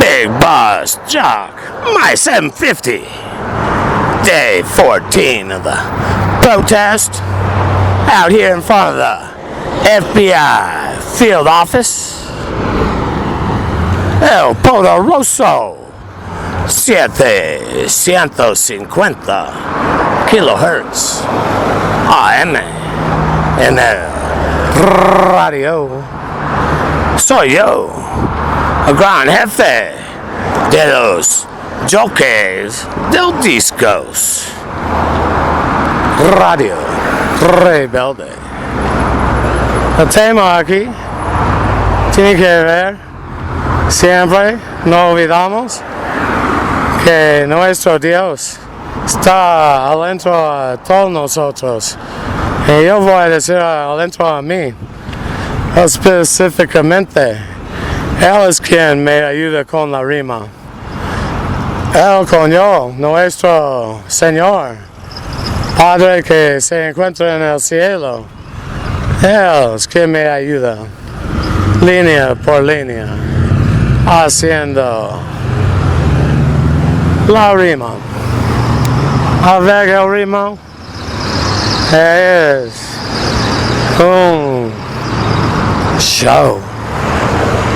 Big Boss Jock, my 750. Day 14 of the protest out here in front of the F.B.I. field office. El Poderoso 750 kilohertz AM en el radio. Soy yo, el gran jefe de los jockeys del discos. Radio Rebelde. El tema aquí tiene que ver, siempre no olvidamos que nuestro Dios está adentro de todos nosotros. Y yo voy a decir adentro de mí, específicamente, Él es quien me ayuda con la rima. Él con yo, nuestro Señor, Padre que se encuentra en el cielo. Él es quien me ayuda, línea por línea, haciendo la rima. A ver el ritmo es un show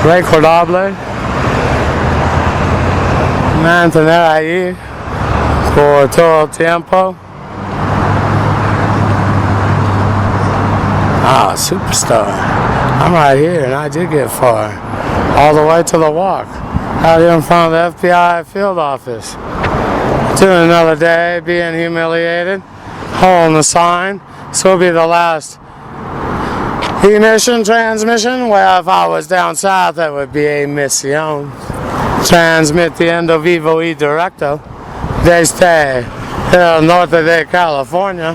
recordable, mantener ahí por todo el tiempo. Superstar. I'm right here and I did get far. All the way to the walk. Out here in front of the F.B.I. field office. Doing another day, being humiliated. Holding the sign. This will be the last emission transmission. Well, if I was down south, that would be a mission. Transmitiendo vivo y directo desde el norte de California,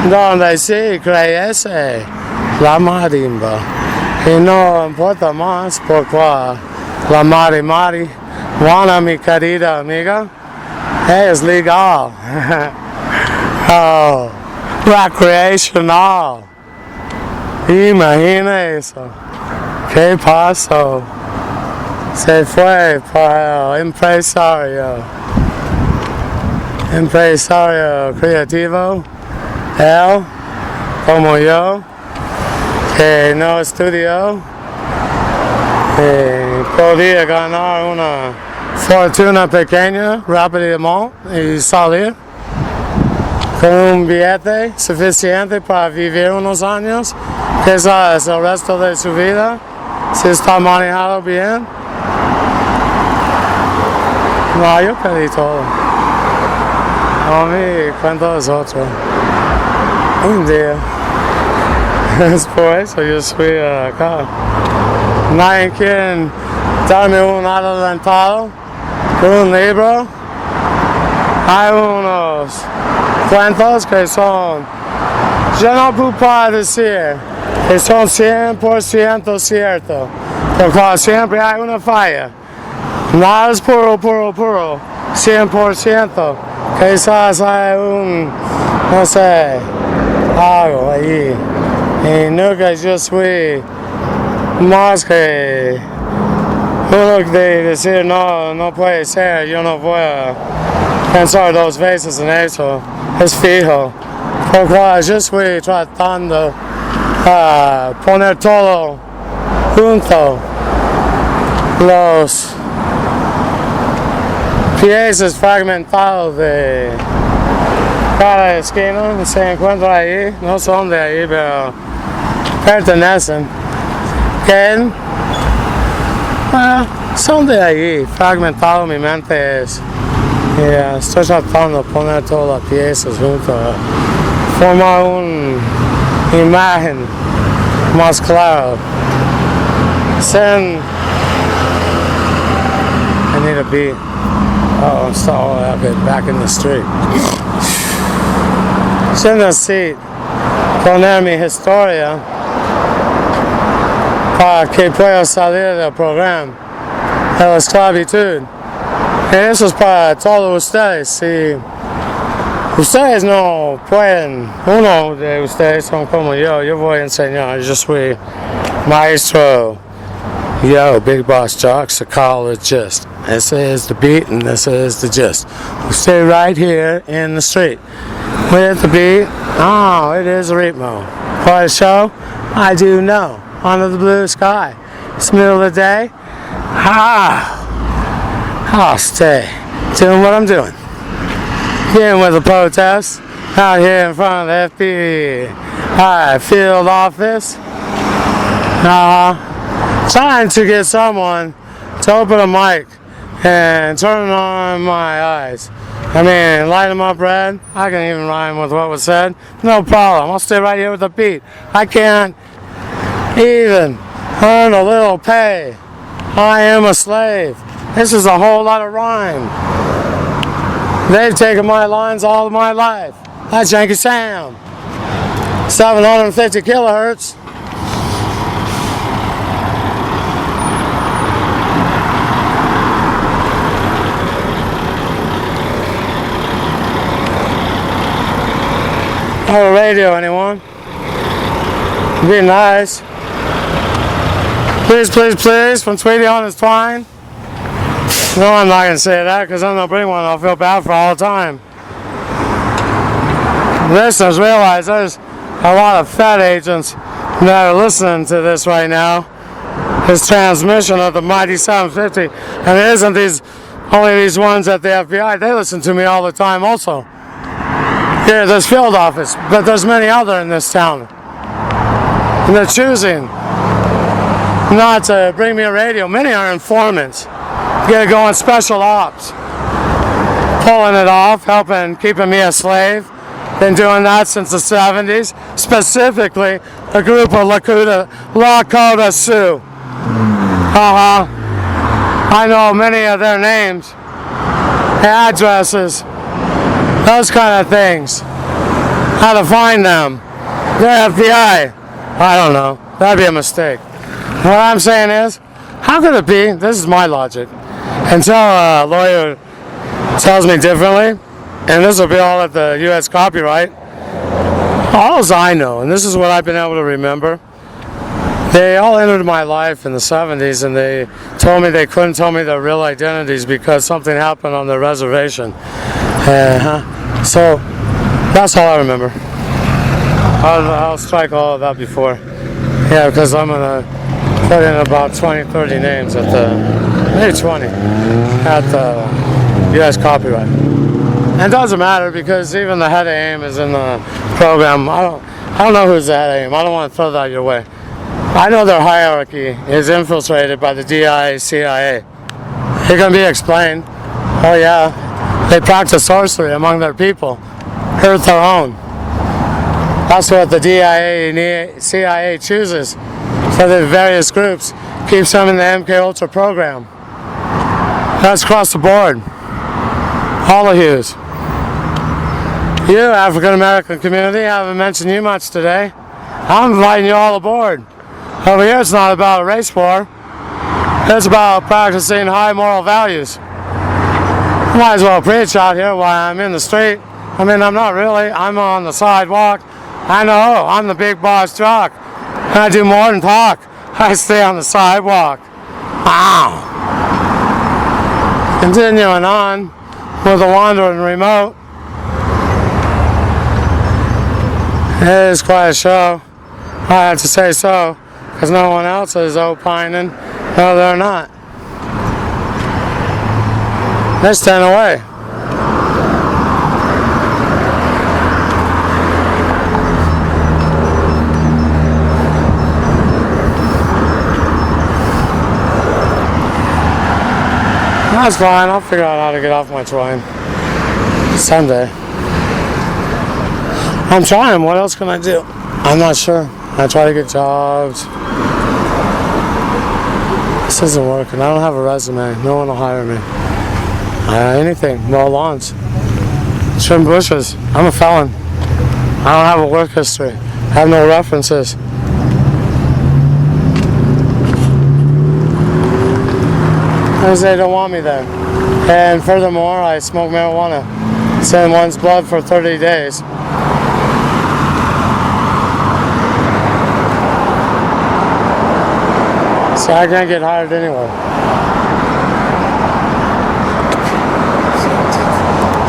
donde sí crece la marimba. Y no importa más por cuál la marihuana, mi querida amiga, es legal. Oh, recreational. Imagina eso. ¿Qué pasó? Se fue para el empresario creativo, él, como yo, que no estudió, podía ganar una fortuna pequeña rápidamente y salir con un billete suficiente para vivir unos años, quizás el resto de su vida, si está manejado bien. No, yo perdí todo. A mí, cuento es otro. Un día. Es por eso yo estoy acá. Nadie quiere darme un adelantado con un libro. Hay unos cuentos que son, yo no puedo decir que son 100% ciertos, porque siempre hay una falla. Nada es puro, 100%. Quizás hay no sé, algo allí. Y nunca yo fui más que uno de decir no puede ser, yo no voy a pensar dos veces en eso. Es fijo. Porque yo fui tratando de poner todo junto. Los piezas fragmentados de cada esquina se encuentran ahí, no son de ahí, pero pertenecen. Que son de ahí, fragmentado mi mente es. Estoy tratando de poner todas las piezas juntas, formar una imagen más clara. I need a beat. Oh, I'm still back in the street. Sin así, poner mi historia para que pueda salir del programa de la esclavitud. Eso es para todos ustedes. Si ustedes no pueden, uno de ustedes son como yo voy a enseñar. Yo soy maestro Yo, Big Boss Jocks, the college gist. This is the beat and this is the gist. We stay right here in the street with the beat. Oh, it is a ritmo. Quite a show? I do know. Under the blue sky. It's the middle of the day. I'll stay doing what I'm doing. Getting with the protest out here in front of the F.B.I. field office. Trying to get someone to open a mic and turn on my eyes. I mean, light them up red. I can even rhyme with what was said. No problem. I'll stay right here with the beat. I can't even earn a little pay. I am a slave. This is a whole lot of rhyme. They've taken my lines all of my life. That's Yankee Sam. 750 kilohertz. Oh, radio, anyone? Be nice. Please, please, please, from Tweety on his twine. No, I'm not going to say that because I'm going to bring one. I'll feel bad for all the time. Listeners realize there's a lot of Fed agents that are listening to this right now. This transmission of the mighty 750. And it isn't only these ones at the F.B.I. They listen to me all the time also. Here at this field office, but there's many other in this town. And they're choosing not to bring me a radio. Many are informants. Get to go on special ops. Pulling it off, keeping me a slave. Been doing that since the 70s. Specifically, a group of Lakota Sioux. I know many of their names, addresses, those kind of things. How to find them. They're FBI. I don't know. That'd be a mistake. What I'm saying is, how could it be? This is my logic. Until a lawyer tells me differently, and this will be all at the U.S. copyright, all I know, and this is what I've been able to remember, they all entered my life in the 70s and they told me they couldn't tell me their real identities because something happened on their reservation. So that's all I remember. I'll strike all of that before. Yeah, because I'm going to put in about 20, 30 names at maybe 20 at the U.S. copyright. And it doesn't matter because even the head of AIM is in the program. I don't know who's the head of AIM. I don't want to throw that your way. I know their hierarchy is infiltrated by the DIA, CIA. It can be explained. Oh yeah, they practice sorcery among their people. Hurt their own. That's what the DIA and CIA chooses for the various groups. Keeps them in the MK Ultra program. That's across the board. All of yous. You, African American community, I haven't mentioned you much today. I'm inviting you all aboard. Over here it's not about a race war. It's about practicing high moral values. Might as well preach out here while I'm in the street. I mean, I'm not really. I'm on the sidewalk. I know, I'm the big boss jock. And I do more than talk. I stay on the sidewalk. Wow. Continuing on with the wandering remote. It is quite a show. I have to say so, because no one else is opining. No, they're not. They're staying away. That's fine. I'll figure out how to get off my twine. Someday. I'm trying. What else can I do? I'm not sure. I try to get jobs. This isn't working. I don't have a resume. No one will hire me. Anything. Mow lawns. Trim bushes. I'm a felon. I don't have a work history. I have no references. Because they don't want me there. And furthermore, I smoke marijuana. It's in one's blood for 30 days. So I can't get hired anyway.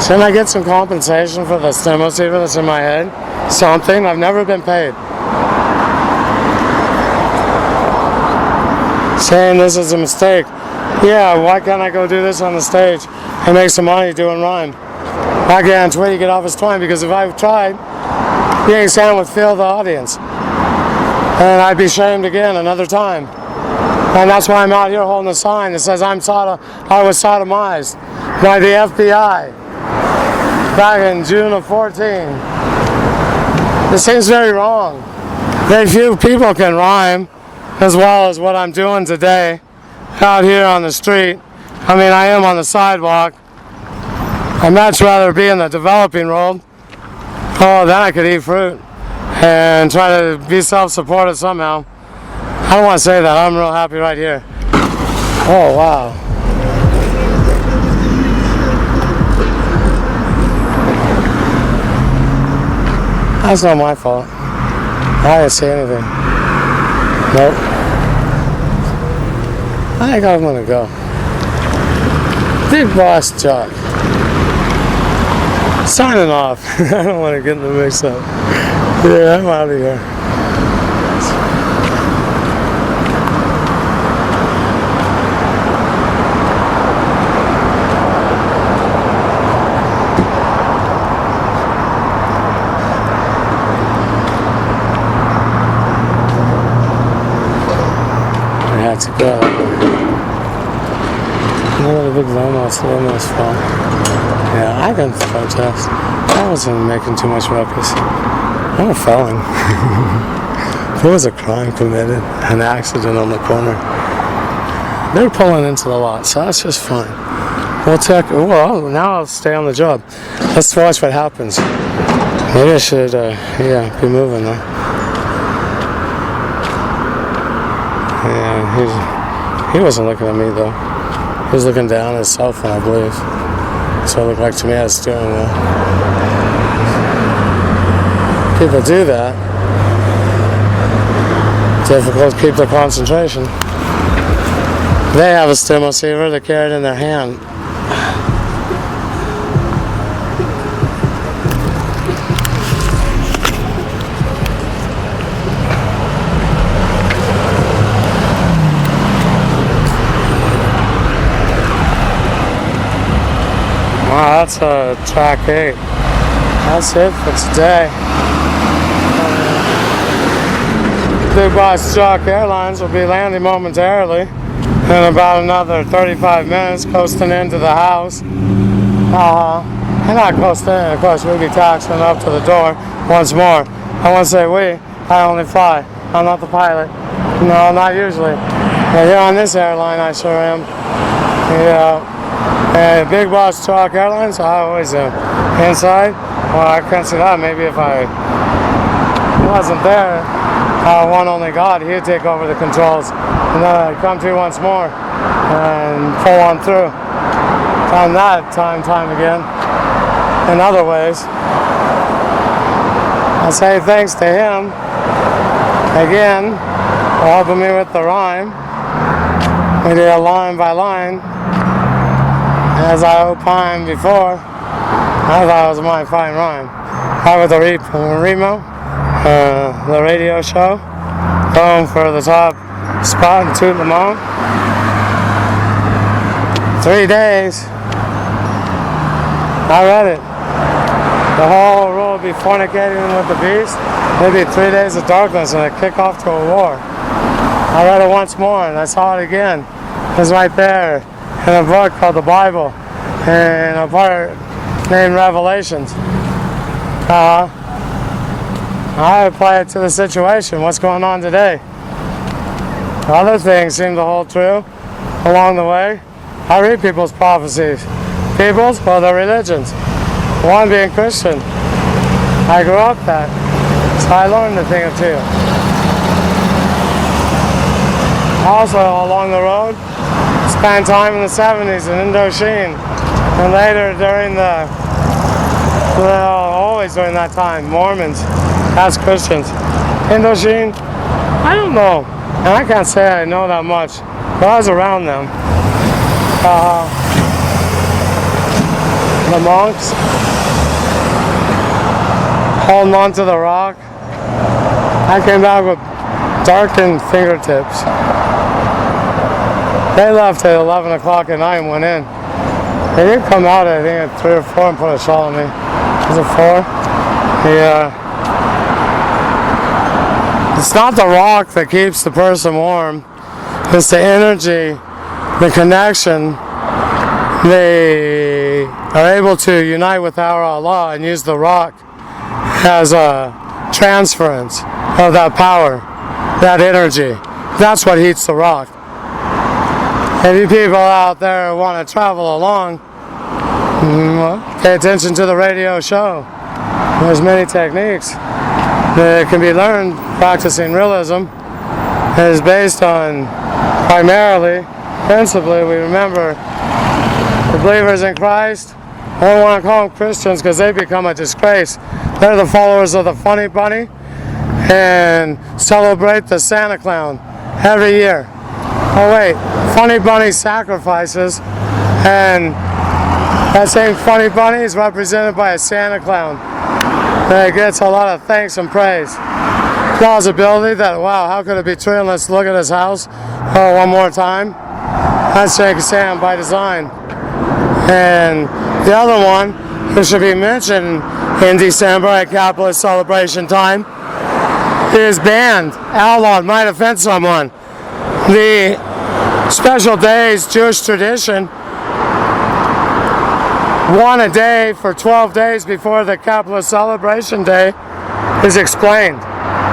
Shouldn't I get some compensation for the stem receiver that's in my head? Something. I've never been paid. Saying this is a mistake. Yeah, why can't I go do this on the stage and make some money doing rhyme? I can't wait to get off his twine, because if I tried, being sound would fill the audience. And I'd be shamed again another time. And that's why I'm out here holding a sign that says I was sodomized by the F.B.I. back in June of 14. This seems very wrong. Very few people can rhyme as well as what I'm doing today out here on the street. I mean, I am on the sidewalk. I'd much rather be in the developing world. Oh, then I could eat fruit and try to be self-supported somehow. I don't want to say that. I'm real happy right here. Oh, wow. That's not my fault. I didn't see anything. Nope. I think I'm gonna go. Big Boss Jock. Signing off. I don't want to get in the mix up. Yeah, I'm out of here. I had to go. Another big Limo's fault. Yeah, I didn't protest. I wasn't making too much ruckus. I'm a felon. There was a crime committed, an accident on the corner. They're pulling into the lot, so that's just fine. Well, now I'll stay on the job. Let's watch what happens. Maybe I should, be moving though. Yeah, he wasn't looking at me though. He was looking down at his cell phone, I believe. So it looked like to me I had a steering wheel. People do that. Difficult to keep their concentration. They have a stem receiver, they carry it in their hand. Wow, that's track 8. That's it for today. Big Boss Jock Airlines will be landing momentarily in about another 35 minutes, coasting into the house. And not coasting in, of course, we'll be taxiing up to the door once more. I want to say we, I only fly. I'm not the pilot. No, not usually. But here on this airline, I sure am. Yeah. And Big Boss Jock Airlines, I always am. Inside, well, I can't see that. Maybe if I wasn't there, one only God, he'd take over the controls. And then I'd come to once more and pull on through. Found that time again. In other ways, I say thanks to him again for helping me with the rhyme. We did a line by line. As I opined before, I thought it was my fine rhyme. I was the Remo, the radio show, going for the top spot in Toot Lemon. 3 days. I read it. The whole rule would be fornicating with the beast. Maybe 3 days of darkness and a kickoff to a war. I read it once more and I saw it again. It was right there in a book called the Bible, and a part named Revelations. I apply it to the situation, what's going on today. Other things seem to hold true along the way. I read people's prophecies. People's, well, their religions. One being Christian. I grew up that, so I learned a thing or two. Also, along the road, spent time in the 70s in Indochine, and later during always during that time, Mormons as Christians. Indochine, I don't know. and I can't say I know that much, but I was around them. The monks holding on to the rock. I came back with darkened fingertips. They left at 11 o'clock at night and went in. They did come out, I think, at 3 or 4 and put a shawl on me. Was it 4? Yeah. It's not the rock that keeps the person warm. It's the energy, the connection. They are able to unite with our Allah and use the rock as a transference of that power, that energy. That's what heats the rock. If you people out there want to travel along, pay attention to the radio show. There's many techniques that can be learned practicing realism. It is based on principally, we remember the believers in Christ. I don't want to call them Christians because they become a disgrace. They're the followers of the funny bunny and celebrate the Santa Clown every year. Oh wait, funny bunny sacrifices, and that same funny bunny is represented by a Santa Clown that gets a lot of thanks and praise. Plausibility that, wow, how could it be true? And let's look at his house one more time. That's Jake Sam by design. And the other one, who should be mentioned in December at capitalist celebration time, is banned, outlawed, might offend someone. The special days, Jewish tradition, one a day for 12 days before the capitalist celebration day is explained,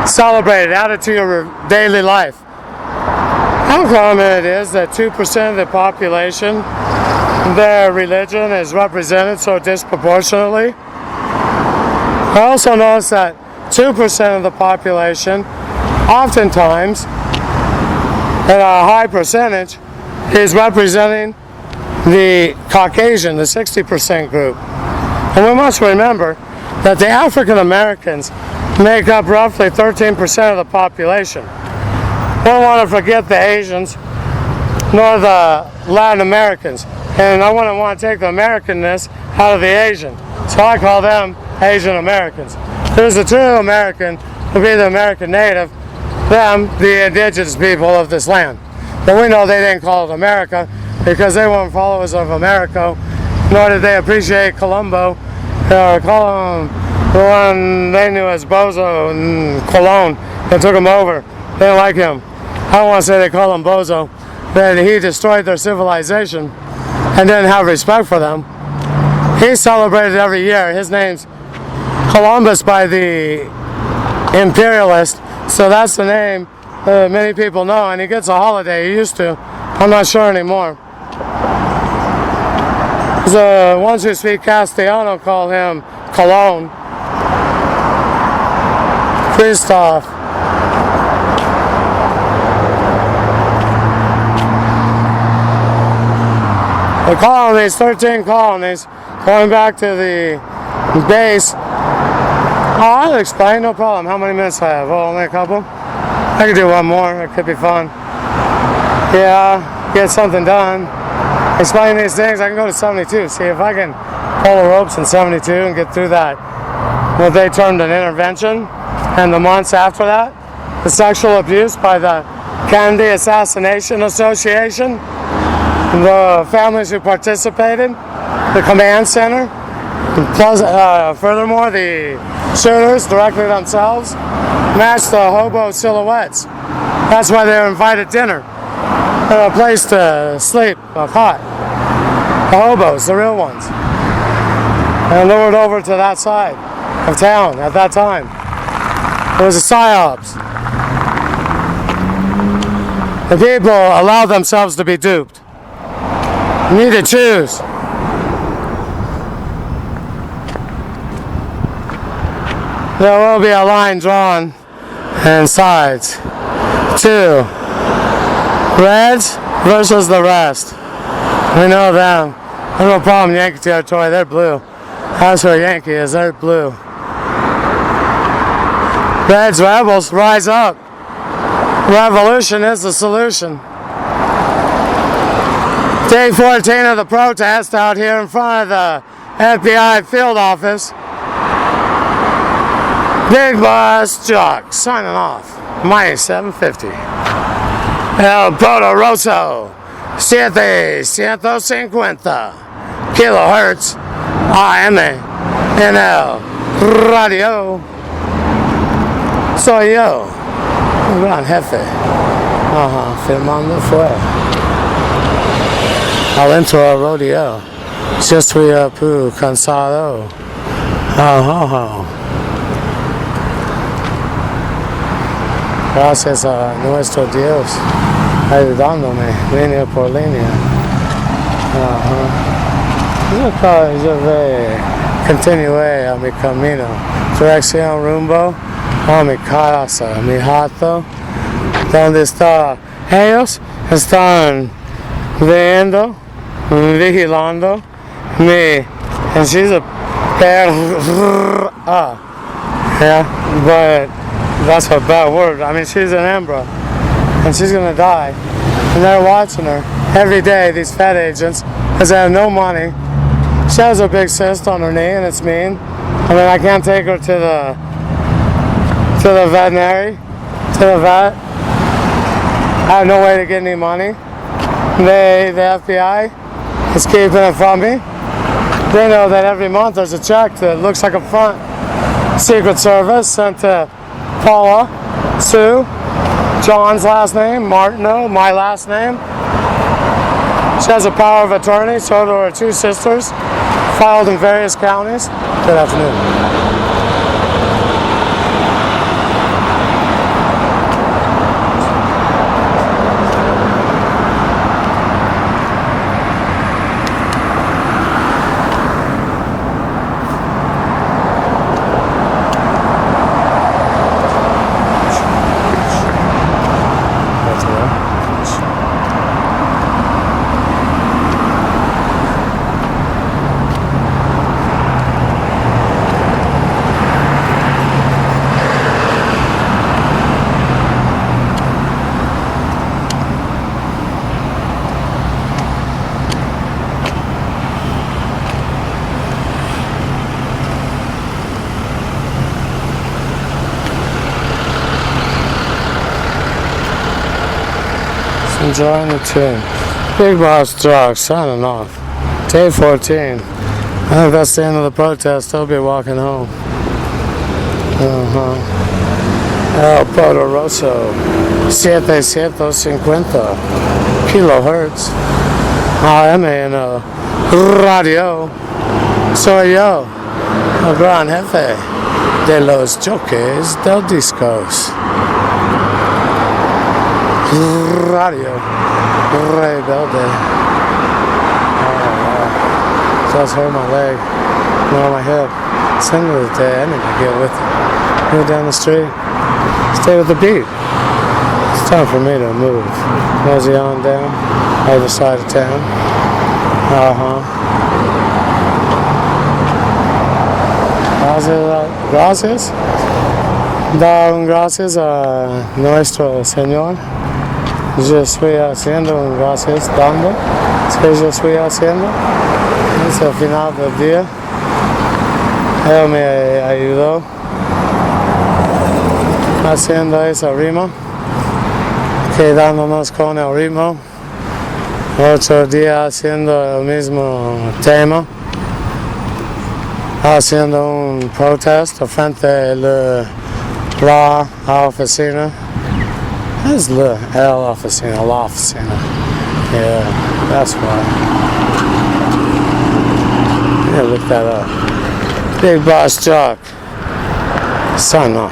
celebrated, added to your daily life. How common it is that 2% of the population, their religion is represented so disproportionately. I also notice that 2% of the population, oftentimes, at a high percentage, is representing the Caucasian, the 60% group. And we must remember that the African Americans make up roughly 13% of the population. We don't want to forget the Asians, nor the Latin Americans. And I wouldn't want to take the Americanness out of the Asian. So I call them Asian Americans. There's the true American to be the American native, them, the indigenous people of this land. But we know they didn't call it America because they weren't followers of America, nor did they appreciate Colombo, or call him the one they knew as Bozo and Colon that took him over. They didn't like him. I don't want to say they call him Bozo, that he destroyed their civilization and didn't have respect for them. He's celebrated every year. His name's Columbus by the imperialist, so that's the name many people know, and he gets a holiday. He used to. I'm not sure anymore. The ones who speak Castellano call him Colon. Christoph. The colonies, 13 colonies, going back to the base. Oh, I'll explain, no problem. How many minutes I have? Oh, only a couple? I could do one more, it could be fun. Yeah, get something done. Explain these things, I can go to 72. See if I can pull the ropes in 72 and get through that. What they termed an intervention, and the months after that, the sexual abuse by the Kennedy Assassination Association, the families who participated, the command center, plus, furthermore, the shooters directly themselves matched the hobo silhouettes. That's why they were invited dinner. A place to sleep, a cot. The hobos, the real ones. And lured over to that side of town at that time. It was a psyops. The people allowed themselves to be duped. You need to choose. There will be a line drawn and sides. 2. Reds versus the rest. We know them. There's no problem, Yankee territory, they're blue. That's where Yankee is, they're blue. Reds, rebels, rise up. Revolution is the solution. Day 14 of the protest out here in front of the F.B.I. field office. Big Boss Jock signing off. Mighty 750. El Poderoso 750 kilohertz AM en el radio. Soy yo, un gran jefe. Filmando fue. Al entro al rodeo. Je suis un peu cansado. Gracias a nuestro Dios ayudándome línea por línea. Yo continué a mi camino, dirección rumbo a mi casa, mi jato, donde está. Ellos están viendo, vigilando me, and she's a bad yeah, but that's a bad word. I mean, she's an Embra, and she's gonna die, and they're watching her every day, these fed agents, because they have no money. She has a big cyst on her knee, and it's mean. I mean, I can't take her to the veterinary, to the vet. I have no way to get any money. The F.B.I. is keeping it from me. They know that every month there's a check that looks like a front. Secret Service sent to Paula, Sue, John's last name, Martineau, my last name. She has a power of attorney, so do her two sisters, filed in various counties. Good afternoon. Enjoying the tune. Big Boss Jock signing off. Day 14. I think that's the end of the protest. I'll be walking home. El Poderoso 750 kilohertz AM en el radio. Soy yo, el gran jefe de los choques del discos. Radio Rebelde. Just hurt my leg, on my hip. It's the end of the day. I need to get with it. Go down the street. Stay with the beat. It's time for me to move. Mosey on down, other side of town. Gracias. Dar un gracias a nuestro Señor. Yo estoy haciendo un gracias, dando. Es que yo estoy haciendo. Es el final del día. Él me ayudó haciendo esa rima, quedándonos con el ritmo. Otro día haciendo el mismo tema, haciendo un protesto frente a la oficina. It's la oficina, la oficina. Yeah, that's why. Yeah, look that up. Big Boss Jock. Sign off.